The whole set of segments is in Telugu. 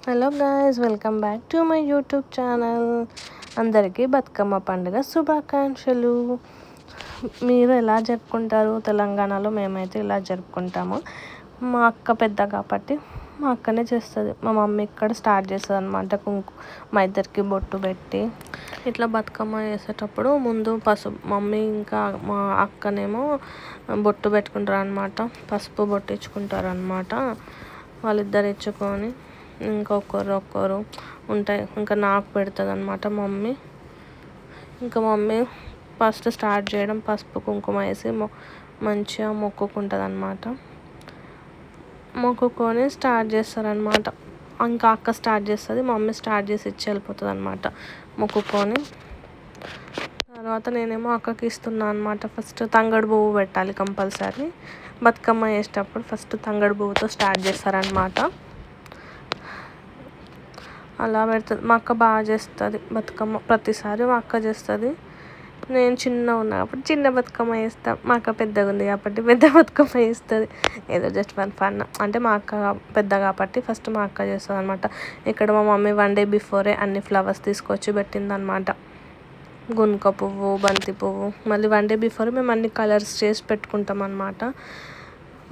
Hello guys, welcome back to my YouTube channel. అందరికీ బతుకమ్మ పండుగ శుభాకాంక్షలు. మీరు ఎలా జరుపుకుంటారు? తెలంగాణలో మేమైతే ఇలా జరుపుకుంటాము. మా అక్క పెద్ద కాబట్టి మా అక్కనే చేస్తుంది. మా మమ్మీ ఇక్కడ స్టార్ట్ చేస్తుంది అనమాట. మా ఇద్దరికి బొట్టు పెట్టి ఇట్లా బతుకమ్మ చేసేటప్పుడు ముందు పసుపు, మమ్మీ ఇంకా మా అక్కనేమో బొట్టు పెట్టుకుంటారు అనమాట. పసుపు బొట్టు ఇచ్చుకుంటారు అనమాట. వాళ్ళిద్దరు ఇచ్చుకొని ఒక్కరు ఉంటాయి. ఇంకా నాకు పెడుతుంది అనమాట మమ్మీ. ఇంకా మమ్మీ ఫస్ట్ స్టార్ట్ చేయడం పసుపు కుంకుమ వేసి మంచిగా మొక్కుకుంటుంది అనమాట. మొక్కుకొని స్టార్ట్ చేస్తారనమాట. ఇంకా అక్క స్టార్ట్ చేస్తుంది, మమ్మీ స్టార్ట్ చేసి ఇచ్చి వెళ్ళిపోతుంది అనమాట. మొక్కుకొని తర్వాత నేనేమో అక్కకి ఇస్తున్నాను అనమాట. ఫస్ట్ తంగడు పువ్వు పెట్టాలి కంపల్సరీ. బతుకమ్మ వేసేటప్పుడు ఫస్ట్ తంగడు పువ్వుతో స్టార్ట్ చేస్తారనమాట. అలా పెడుతుంది. మా అక్క బాగా చేస్తుంది బతుకమ్మ. ప్రతిసారి మా అక్క చేస్తుంది. నేను చిన్నగా ఉన్నా కాబట్టి చిన్న బతుకమ్మ వేస్తాను. మా అక్క పెద్దగా ఉంది కాబట్టి పెద్ద బతుకమ్మ వేస్తుంది. ఏదో జస్ట్ ఫన్ అంటే మా అక్క పెద్ద కాబట్టి ఫస్ట్ మా అక్క చేస్తుంది అనమాట. ఇక్కడ మా మమ్మీ 1 day బిఫోరే అన్ని ఫ్లవర్స్ తీసుకొచ్చి పెట్టింది అనమాట. గునుక పువ్వు, బంతి పువ్వు. మళ్ళీ 1 day బిఫోర్ మేము అన్ని కలర్స్ చేసి పెట్టుకుంటాం అనమాట.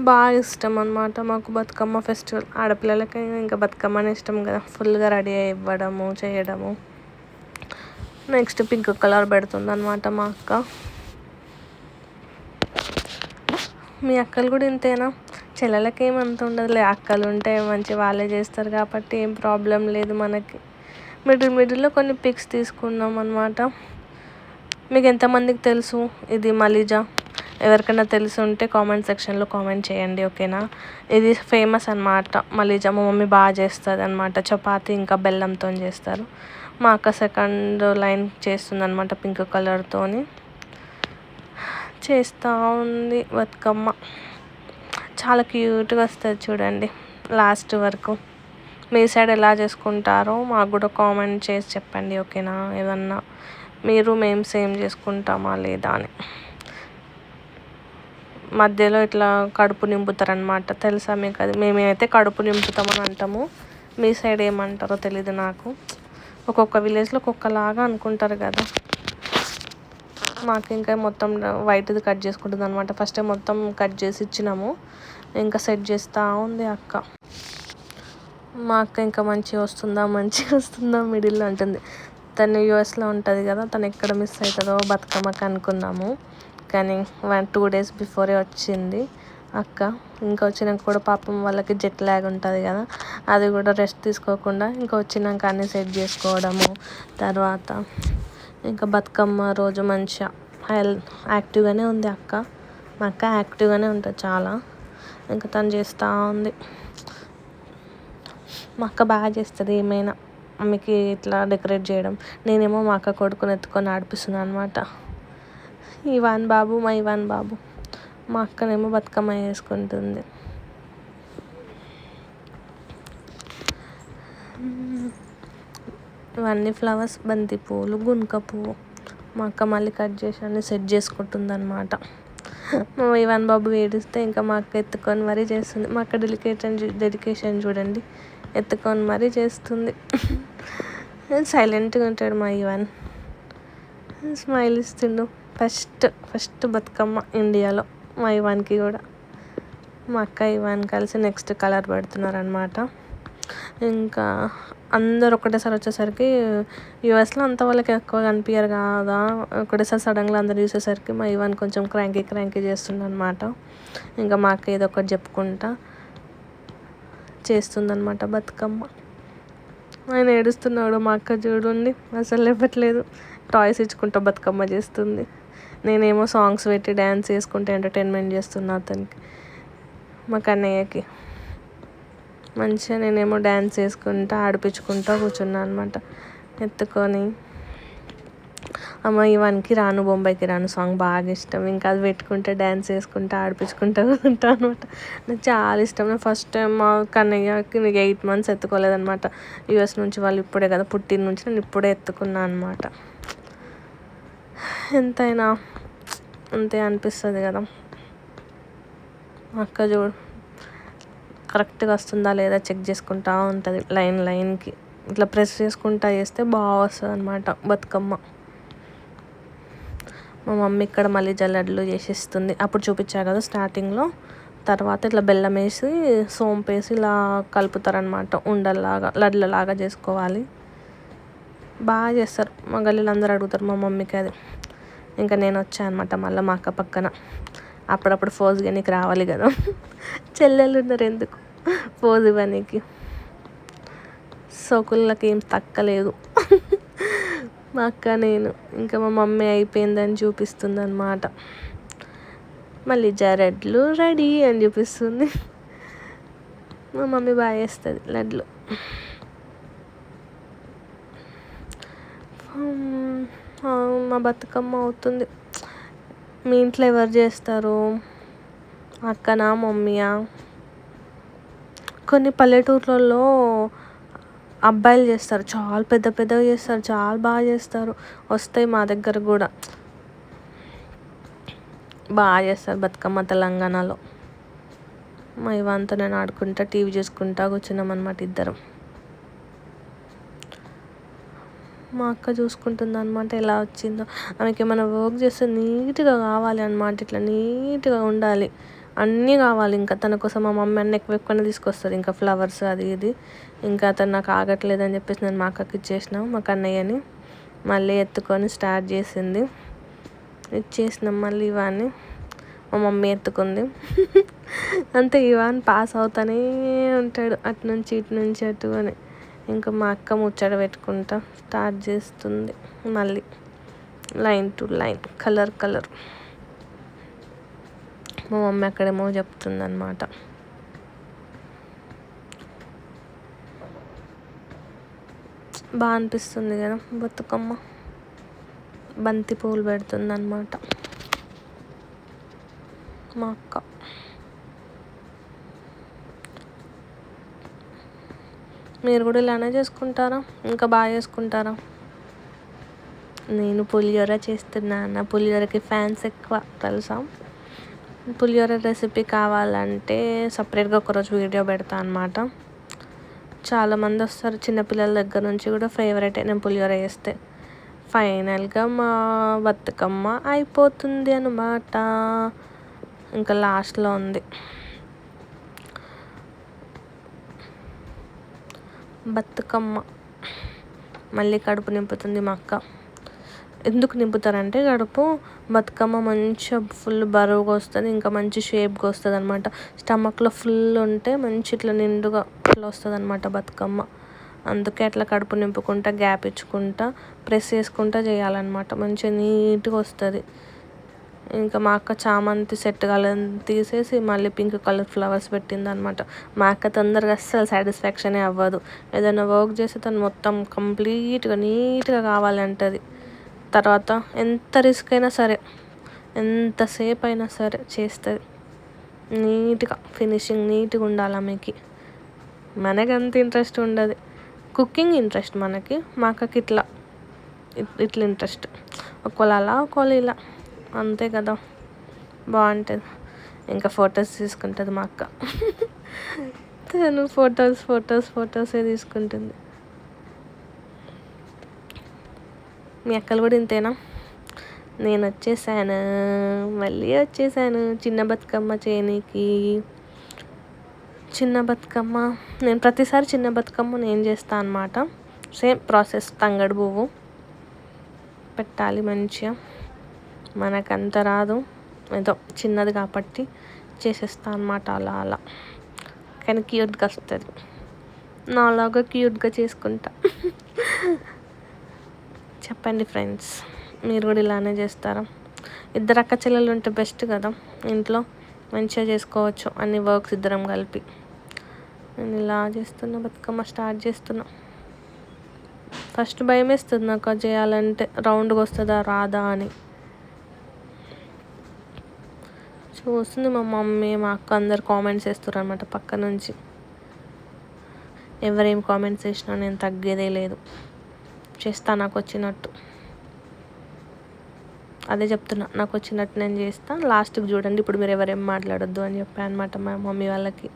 బాగా ఇష్టం అనమాట మాకు బతుకమ్మ ఫెస్టివల్. ఆడపిల్లలకి ఇంకా బతుకమ్మనే ఇష్టం కదా. ఫుల్గా రెడీ అయ్యి ఇవ్వడము, చేయడము. నెక్స్ట్ పింక్ కలర్ పెడుతుంది అనమాట మా అక్క. మీ అక్కలు కూడా ఇంతేనా? చెల్లెలకి ఏమంత ఉండదులే. అక్కలు ఉంటే మంచి వాళ్ళే చేస్తారు కాబట్టి ఏం ప్రాబ్లం లేదు మనకి. మిడిల్లో కొన్ని పిక్స్ తీసుకున్నాం అనమాట. మీకు ఎంతమందికి తెలుసు ఇది మలిజా? ఎవరికైనా తెలిసి ఉంటే కామెంట్ సెక్షన్లో కామెంట్ చేయండి, ఓకేనా? ఇది ఫేమస్ అనమాట మలిజా. మా మమ్మీ బాగా చేస్తుంది అనమాట. చపాతి ఇంకా బెల్లంతో చేస్తారు. మా అక్క సెకండ్ లైన్ చేస్తుంది అనమాట పింక్ కలర్తో చేస్తూ ఉంది బతుకమ్మ. చాలా క్యూట్గా వస్తుంది చూడండి లాస్ట్ వరకు. మీ సైడ్ ఎలా చేసుకుంటారో మాకు కూడా కామెంట్ చేసి చెప్పండి, ఓకేనా? ఏమన్నా మేము సేమ్ చేసుకుంటామా లేదా అని. మధ్యలో ఇట్లా కడుపు నింపుతారనమాట. తెలుసా మీకు అది? మేమైతే కడుపు నింపుతామని అంటాము. మీ సైడ్ ఏమంటారో తెలీదు నాకు. ఒక్కొక్క విలేజ్లో ఒక్కొక్కలాగా అనుకుంటారు కదా. మాకు ఇంకా మొత్తం వైట్ది కట్ చేసుకుంటుంది అనమాట. ఫస్ట్ మొత్తం కట్ చేసి ఇచ్చినాము. ఇంకా సెట్ చేస్తూ ఉంది అక్క. మా అక్క ఇంకా మంచిగా వస్తుందా మిడిల్లో అంటుంది. తను యూఎస్లో ఉంటుంది కదా. తను ఎక్కడ మిస్ అవుతుందో బతుకమ్మకి అనుకున్నాము. కానీ 2 days బిఫోరే వచ్చింది అక్క. ఇంకా వచ్చినాక కూడా పాపం వాళ్ళకి జెట్ ల్యాగ్ ఉంటుంది కదా. అది కూడా రెస్ట్ తీసుకోకుండా ఇంకా వచ్చినాక అన్నీ సెట్ చేసుకోవడము. తర్వాత ఇంకా బతుకమ్మ రోజు మంచిగా యాక్టివ్గానే ఉంది అక్క. మా అక్క యాక్టివ్గానే ఉంటుంది చాలా. ఇంకా తను చేస్తూ ఉంది. మా అక్క బాగా చేస్తుంది ఏమైనా. ఆమెకి ఇట్లా డెకరేట్ చేయడం. నేనేమో మా అక్క కొడుకుని ఎత్తుకొని ఆడిపిస్తున్నాను అనమాట. ఇవాన్ బాబు. మా అక్కనేమో బతుకమ్మ వేసుకుంటుంది. ఇవన్నీ ఫ్లవర్స్, బంతి పువ్వులు, గునుక పువ్వు. మా అక్క మళ్ళీ కట్ చేసి అన్నీ సెట్ చేసుకుంటుంది అనమాట. మా ఇవాన్ బాబు ఏడిస్తే ఇంకా మా అక్క ఎత్తుకొని మరీ చేస్తుంది. మా అక్క డెడికేషన్ చూడండి. ఎత్తుకొని మరీ చేస్తుంది. సైలెంట్గా ఉంటాడు మా ఇవాన్. స్మైల్ ఇస్తుండు. ఫస్ట్ బతుకమ్మ ఇండియాలో మా ఇవాన్కి కూడా. మా అక్క ఇవాన్ కలిసి నెక్స్ట్ కలర్ పెడుతున్నారు అనమాట. ఇంకా అందరు ఒకటేసారి వచ్చేసరికి యూఎస్లో అంత వాళ్ళకి ఎక్కువ కనిపించారు కదా. ఒకటేసారి సడన్గా అందరు చూసేసరికి మా ఇవాన్ కొంచెం క్రాంకీ చేస్తుంది అనమాట. ఇంకా మా అక్క ఏదో ఒకటి చెప్పుకుంటా చేస్తుందన్నమాట బతుకమ్మ. ఆయన ఏడుస్తున్నాడు. మా అక్క చూడండి అసలు లేవట్లేదు. టాయ్స్ ఇచ్చుకుంటా బతుకమ్మ చేస్తుంది. నేనేమో సాంగ్స్ పెట్టి డ్యాన్స్ చేసుకుంటే ఎంటర్టైన్మెంట్ చేస్తున్నా అతనికి, మా కన్నయ్యకి. మంచిగా నేనేమో డ్యాన్స్ చేసుకుంటా ఆడిపించుకుంటా కూర్చున్నా అనమాట ఎత్తుకొని. అమ్మ ఇవానికి రాను బొంబాయికి రాను సాంగ్ బాగా ఇష్టం. ఇంకా అది పెట్టుకుంటే డ్యాన్స్ చేసుకుంటా ఆడిపించుకుంటా కూర్చుంటా అనమాట. నాకు చాలా ఇష్టం. నేను ఫస్ట్ టైం మా కన్నయ్యకి 8 months ఎత్తుకోలేదనమాట. యూఎస్ నుంచి వాళ్ళు ఇప్పుడే కదా పుట్టిన నుంచి నేను ఇప్పుడే ఎత్తుకున్నాను అనమాట. ఎంతైనా అంతే అనిపిస్తుంది కదా. అక్క చూడు కరెక్ట్గా వస్తుందా లేదా చెక్ చేసుకుంటా ఉంటుంది లైన్కి. ఇట్లా ప్రెస్ చేసుకుంటా చేస్తే బాగా వస్తుంది అనమాట బతుకమ్మ. మా మమ్మీ ఇక్కడ మళ్ళీ జల్లెడలు చేసిస్తుంది. అప్పుడు చూపించా కదా స్టార్టింగ్లో. తర్వాత ఇట్లా బెల్లం వేసి సోంపు వేసి ఇలా కలుపుతారనమాట. ఉండల్లాగా లడ్లలాగా చేసుకోవాలి. బాగా చేస్తారు. మా గల్లీలో అందరూ అడుగుతారు మా మమ్మీకి అది. ఇంకా నేను వచ్చాను అనమాట మళ్ళీ మా అక్క పక్కన. అప్పుడప్పుడు ఫోజ్ ఇవ్వనీకి రావాలి కదా, చెల్లెళ్ళు ఉన్నారు ఎందుకు ఫోజ్ ఇవ్వనీకి. సోకులకి ఏం తక్కలేదు మా అక్క నేను. ఇంకా మా మమ్మీ అయిపోయిందని చూపిస్తుంది అనమాట. మళ్ళీ జరడ్లు రెడీ అని చూపిస్తుంది. మా మమ్మీ బాగా చేస్తుంది లడ్లు. మా బతుకమ్మ అవుతుంది. మీ ఇంట్లో ఎవరు చేస్తారు? అక్కనా, మమ్మీయా? కొన్ని పల్లెటూర్లలో అబ్బాయిలు చేస్తారు, చాలా పెద్ద పెద్దగా చేస్తారు, చాలా బాగా చేస్తారు. వస్తాయి మా దగ్గర కూడా. బాగా చేస్తారు బతుకమ్మ తెలంగాణలో. మా ఇవంతా నేను ఆడుకుంటా టీవీ చూసుకుంటా కూర్చున్నాం అనమాట ఇద్దరం. మా అక్క చూసుకుంటుంది అనమాట ఎలా వచ్చిందో. ఆమెకి ఏమైనా వర్క్ చేస్తే నీట్గా కావాలి అనమాట. ఇట్లా నీట్గా ఉండాలి, అన్నీ కావాలి. ఇంకా తన కోసం మా మమ్మీ అన్నీ ఎక్కువ ఎక్కువనే తీసుకొస్తుంది. ఇంకా ఫ్లవర్స్ అది ఇది. ఇంకా అతను నాకు ఆగట్లేదని చెప్పేసి నేను మా అక్కకి ఇచ్చేసినాం, మా కన్నయ్యని. మళ్ళీ ఎత్తుకొని స్టార్ట్ చేసింది. ఇచ్చేసినాం మళ్ళీ ఇవాన్ని. మా మమ్మీ ఎత్తుకుంది. అంతే, ఇవాన్ పాస్ అవుతానే ఉంటాడు అటు నుంచి ఇటు నుంచి అటు అని. ఇంకా మా అక్క ముచ్చట పెట్టుకుంటా స్టార్ట్ చేస్తుంది మళ్ళీ లైన్ టు లైన్, కలర్. మా మమ్మీ అక్కడేమో చెప్తుంది అనమాట. బాగా అనిపిస్తుంది కదా బతుకమ్మ. బంతి పూలు పెడుతుంది అనమాట మా అక్క. మీరు కూడా ఇలానే చేసుకుంటారా? ఇంకా బాగా చేసుకుంటారా? నేను పులిహోర చేస్తున్నాను. పులిహోరకి ఫ్యాన్స్ ఎక్కువ తెలుసా. పులిహోర రెసిపీ కావాలంటే సపరేట్గా ఒకరోజు వీడియో పెడతా అనమాట. చాలామంది వస్తారు, చిన్నపిల్లల దగ్గర నుంచి కూడా ఫేవరెట్ నేను పులిహోర చేస్తే. ఫైనల్గా మా బతుకమ్మ అయిపోతుంది అన్నమాట. ఇంకా లాస్ట్లో ఉంది బతుకమ్మ. మళ్ళీ కడుపు నింపుతుంది మా అక్క. ఎందుకు నింపుతారంటే కడుపు బతుకమ్మ మంచిగా ఫుల్ బరువుగా వస్తుంది, ఇంకా మంచి షేప్గా వస్తుంది అనమాట. స్టమక్లో ఫుల్ ఉంటే మంచి ఇట్లా నిండుగా ఇట్లా వస్తుంది అనమాట బతుకమ్మ. అందుకే అట్లా కడుపు నింపుకుంటా గ్యాప్ ఇచ్చుకుంటా ప్రెస్ చేసుకుంటా చేయాలన్నమాట. మంచిగా నీట్గా వస్తుంది. ఇంకా మా అక్క చామంతి సెట్ కలర్ తీసేసి మళ్ళీ పింక్ కలర్ ఫ్లవర్స్ పెట్టింది అనమాట. మా అక్క తొందరగా అస్సలు సాటిస్ఫాక్షనే అవ్వదు. ఏదైనా వర్క్ చేస్తే తను మొత్తం కంప్లీట్గా నీట్గా కావాలంటది. తర్వాత ఎంత రిస్క్ అయినా సరే, ఎంతసేపు అయినా సరే చేస్తుంది నీట్గా. ఫినిషింగ్ నీట్గా ఉండాలి ఆమెకి. మనకి అంత ఇంట్రెస్ట్ ఉండదు. కుకింగ్ ఇంట్రెస్ట్ మనకి, మా అక్కకి ఇట్లా ఇంట్రెస్ట్. ఒకవేళ అలా ఒకవేళ ఇలా, అంతే కదా, బాగుంటుంది. ఇంకా ఫొటోస్ తీసుకుంటుంది మా అక్క. తను ఫొటోసే తీసుకుంటుంది. మీ అక్కలు కూడా ఇంతేనా? నేను మళ్ళీ వచ్చేసాను చిన్న బతుకమ్మ చేయనీకి. చిన్న బతుకమ్మ నేను ప్రతిసారి చిన్న బతుకమ్మ నేను చేస్తాను అనమాట. Same process. తంగడు పువ్వు పెట్టాలి మంచిగా. మనకంత రాదు, ఏదో చిన్నది కాబట్టి చేసేస్తాను అనమాట అలా. కానీ క్యూట్గా వస్తుంది. నాలాగా క్యూట్గా చేసుకుంటా. చెప్పండి ఫ్రెండ్స్, మీరు కూడా ఇలానే చేస్తారా? ఇద్దరు అక్క చెల్లెలు ఉంటే బెస్ట్ కదా, ఇంట్లో మంచిగా చేసుకోవచ్చు అన్ని వర్క్స్ ఇద్దరం కలిపి. నేను ఇలా చేస్తున్నా, బతుకమ్మ స్టార్ట్ చేస్తున్నా. ఫస్ట్ భయం వేస్తుంది నాకు అది చేయాలంటే, రౌండ్గా వస్తుందా రాదా అని. చూస్తుంది మా మమ్మీ, మా అక్క అందరు కామెంట్స్ వేస్తారు అనమాట పక్క నుంచి. ఎవరేం కామెంట్స్ వేసినా నేను తగ్గేదే లేదు, చేస్తా నాకు వచ్చినట్టు. అదే చెప్తున్నా, నాకు వచ్చినట్టు నేను చేస్తా. లాస్ట్కి చూడండి ఇప్పుడు మీరు ఎవరేం మాట్లాడొద్దు అని చెప్పాను అనమాట మా మమ్మీ వాళ్ళకి.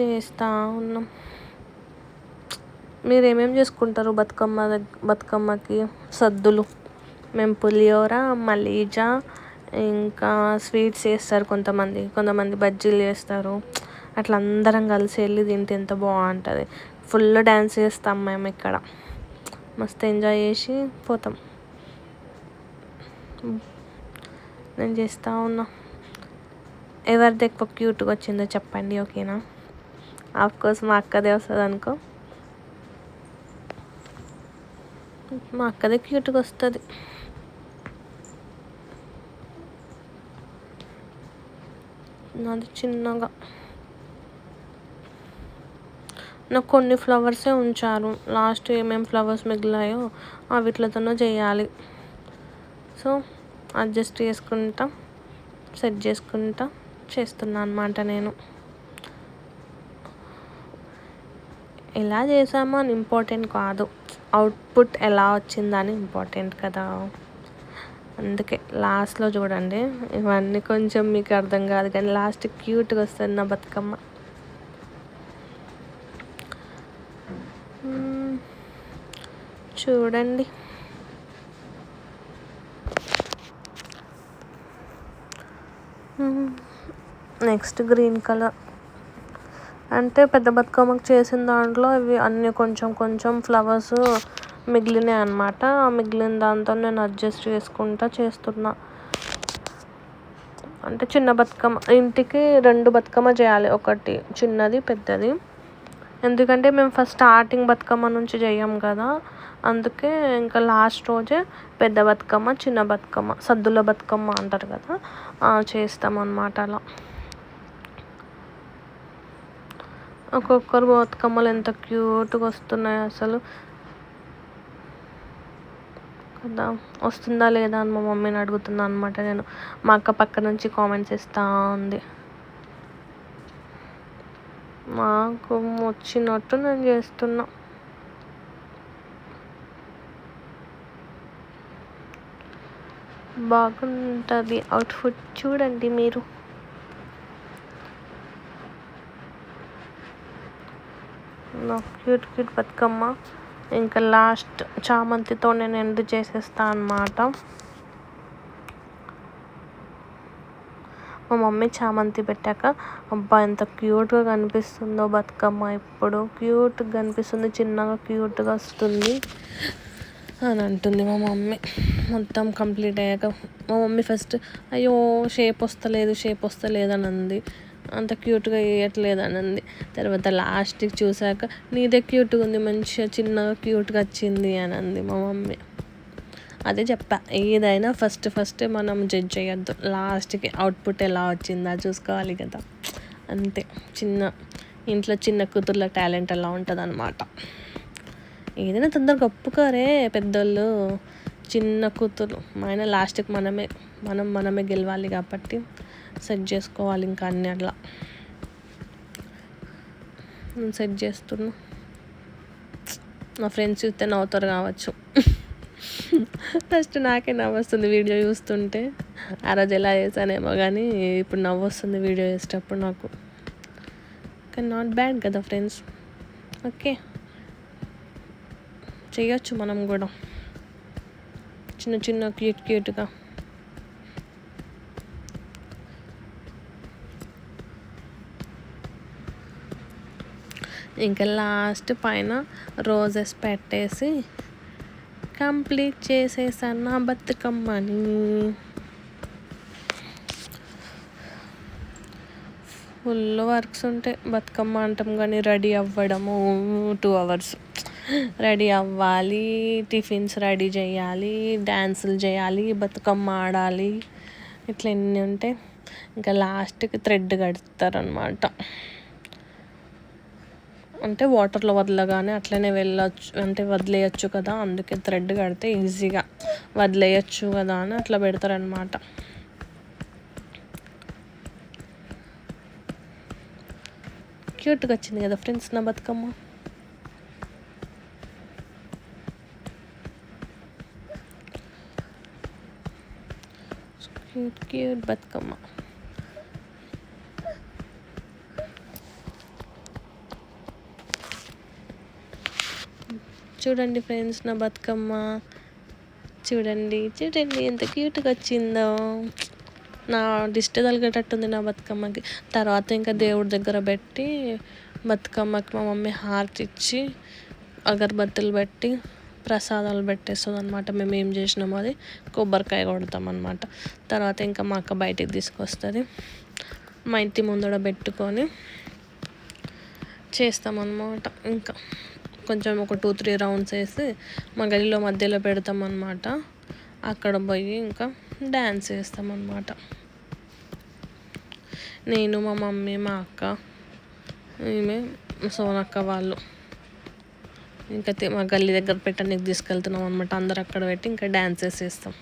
చేస్తూ ఉన్నాం. మీరు ఏమేమి చేసుకుంటారు బతుకమ్మకి? సద్దులు మేము పులిహోర, మలీజా, ఇంకా స్వీట్స్ చేస్తారు కొంతమంది బజ్జీలు చేస్తారు. అట్లా అందరం కలిసి వెళ్ళి తింటే ఎంత బాగుంటుంది. ఫుల్ డ్యాన్స్ చేస్తాం మేము ఇక్కడ, మస్తు ఎంజాయ్ చేసి పోతాం. నేను చేస్తూ ఉన్నా. ఎవరిది ఎక్కువ క్యూట్గా వచ్చిందో చెప్పండి, ఓకేనా? ఆఫ్కోర్స్ మా అక్కదే వస్తుంది అనుకో, మా అక్కదే క్యూట్గా వస్తుంది. నాది చిన్నగా. నాకు కొన్ని ఫ్లవర్సే ఉంచారు, లాస్ట్ ఏమేమి ఫ్లవర్స్ మిగిలాయో వీటితోనే చేయాలి. సో అడ్జస్ట్ చేసుకుంటా, సెట్ చేసుకుంటా చేస్తున్నా అనమాట. నేను ఎలా చేసామో అని ఇంపార్టెంట్ కాదు, అవుట్పుట్ ఎలా వచ్చిందని ఇంపార్టెంట్ కదా. అందుకే లాస్ట్లో చూడండి, ఇవన్నీ కొంచెం మీకు అర్థం కాదు కానీ లాస్ట్ క్యూట్గా వస్తుంది నా బతుకమ్మ. చూడండి. నెక్స్ట్ గ్రీన్ కలర్ అంటే పెద్ద బతుకమ్మకు చేసిన దాంట్లో ఇవి అన్నీ కొంచెం ఫ్లవర్స్ మిగిలినాయి అనమాట. మిగిలిన దాంతో నేను అడ్జస్ట్ చేసుకుంటా చేస్తున్నా. అంటే చిన్న బతుకమ్మ, ఇంటికి 2 బతుకమ్మ చేయాలి, ఒకటి చిన్నది పెద్దది. ఎందుకంటే మేము ఫస్ట్ స్టార్టింగ్ బతుకమ్మ నుంచి చేయం కదా, అందుకే ఇంకా లాస్ట్ రోజే పెద్ద బతుకమ్మ, చిన్న బతుకమ్మ, సద్దుల బతుకమ్మ అంటారు కదా, చేస్తాం అన్నమాట. అలా ఒక్కొక్కరు బతుకమ్మలు ఎంత క్యూట్గా వస్తున్నాయి అసలు కదా. వస్తుందా లేదా అని మా మమ్మీని అడుగుతున్నా అనమాట నేను. మా అక్క పక్క నుంచి కామెంట్స్ ఇస్తూ ఉంది. మాకు వచ్చినట్టు నేను చేస్తున్నా. బాగుంటుంది అవుట్ఫిట్, చూడండి మీరు. క్యూట్ బతుకమ్మ. ఇంకా లాస్ట్ చామంతితో నేను ఎండ్ చేసేస్తాను అన్నమాట. మా మమ్మీ చామంతి పెట్టాక, అబ్బా ఎంత క్యూట్గా కనిపిస్తుందో బతుకమ్మ, ఇప్పుడు క్యూట్గా కనిపిస్తుంది, చిన్నగా క్యూట్గా వస్తుంది అని అంటుంది మా మమ్మీ. మొత్తం కంప్లీట్ అయ్యాక మా మమ్మీ ఫస్ట్ అయ్యో షేప్ వస్తలేదు అని అంది, అంత క్యూట్గా వేయట్లేదు అని అంది. తర్వాత లాస్ట్కి చూసాక నీదే క్యూట్గా ఉంది, మంచిగా చిన్నగా క్యూట్గా వచ్చింది అని అంది మా మమ్మీ. అదే చెప్పా, ఏదైనా ఫస్ట్ మనం జడ్జ్ చేయొద్దు, లాస్ట్కి అవుట్పుట్ ఎలా వచ్చిందా చూసుకోవాలి కదా. అంతే, ఇంట్లో చిన్న కూతుర్ల టాలెంట్ అలా ఉంటుంది అన్నమాట. ఏదైనా తొందరగా ఒప్పుకోరే పెద్దోళ్ళు, చిన్న కూతురు ఆయన లాస్ట్కి మనమే గెలవాలి కాబట్టి సెట్ చేసుకోవాలి. ఇంకా అన్నీ అట్లా నేను సెట్ చేస్తున్నా. నా ఫ్రెండ్స్ చూస్తే నవ్వుతారు కావచ్చు. ఫస్ట్ నాకే నవ్వు వస్తుంది వీడియో చూస్తుంటే, ఆ రోజు ఎలా చేశానేమో కానీ ఇప్పుడు నవ్వు వస్తుంది వీడియో చేసేటప్పుడు నాకు. కానీ నాట్ బ్యాడ్ కదా ఫ్రెండ్స్, ఓకే చేయొచ్చు మనం కూడా చిన్న క్యూట్గా. ఇంకా లాస్ట్ పైన రోజెస్ పెట్టేసి కంప్లీట్ చేసేసాను నా బతుకమ్మని. ఫుల్ వర్క్స్ ఉంటాయి బతుకమ్మ అంటాం కానీ రెడీ అవ్వడము 2 hours. రెడీ అవ్వాలి, టిఫిన్స్ రెడీ చేయాలి, డ్యాన్సులు చేయాలి, బతుకమ్మ ఆడాలి, ఇట్లా ఎన్ని ఉంటాయి. ఇంకా లాస్ట్కి థ్రెడ్ కడతారనమాట. అంటే వాటర్లో వదలగానే అట్లనే వెళ్ళొచ్చు, అంటే వదిలేయచ్చు కదా, అందుకే థ్రెడ్ కడితే ఈజీగా వదిలేయచ్చు కదా అని అట్లా పెడతారనమాట. క్యూట్గా వచ్చింది కదా ఫ్రెండ్స్ నా బతుకమ్మ. క్యూట్ బతుకమ్మ. చూడండి ఫ్రెండ్స్, నా బతుకమ్మ చూడండి చూడండి ఎంత క్యూట్గా వచ్చిందో. నా దిష్టి తలిగేటట్టుంది నా బతుకమ్మకి. తర్వాత ఇంకా దేవుడి దగ్గర పెట్టి బతుకమ్మకి మా మమ్మీ హారతి ఇచ్చి అగరబత్తులు పెట్టి ప్రసాదాలు పెట్టేస్తుంది అనమాట. మేము ఏం చేసినామో అది కొబ్బరికాయ కొడతాం అనమాట. తర్వాత ఇంకా మా అక్క బయటికి తీసుకొస్తుంది, మా ఇంటి ముందర పెట్టుకొని చేస్తామన్నమాట. ఇంకా కొంచెం ఒక 2-3 రౌండ్స్ వేసి మా గదిలో మధ్యలో పెడతామన్నమాట. అక్కడ పోయి ఇంకా డ్యాన్స్ చేస్తామన్నమాట. నేను, మా మమ్మీ, మా అక్క, ఈమె సోనక్క వాళ్ళు ఇంకా మా గల్లీ దగ్గర పెట్టడానికి తీసుకెళ్తున్నాం అనమాట. అందరు అక్కడ పెట్టి ఇంకా డ్యాన్స్ చేసేస్తాం.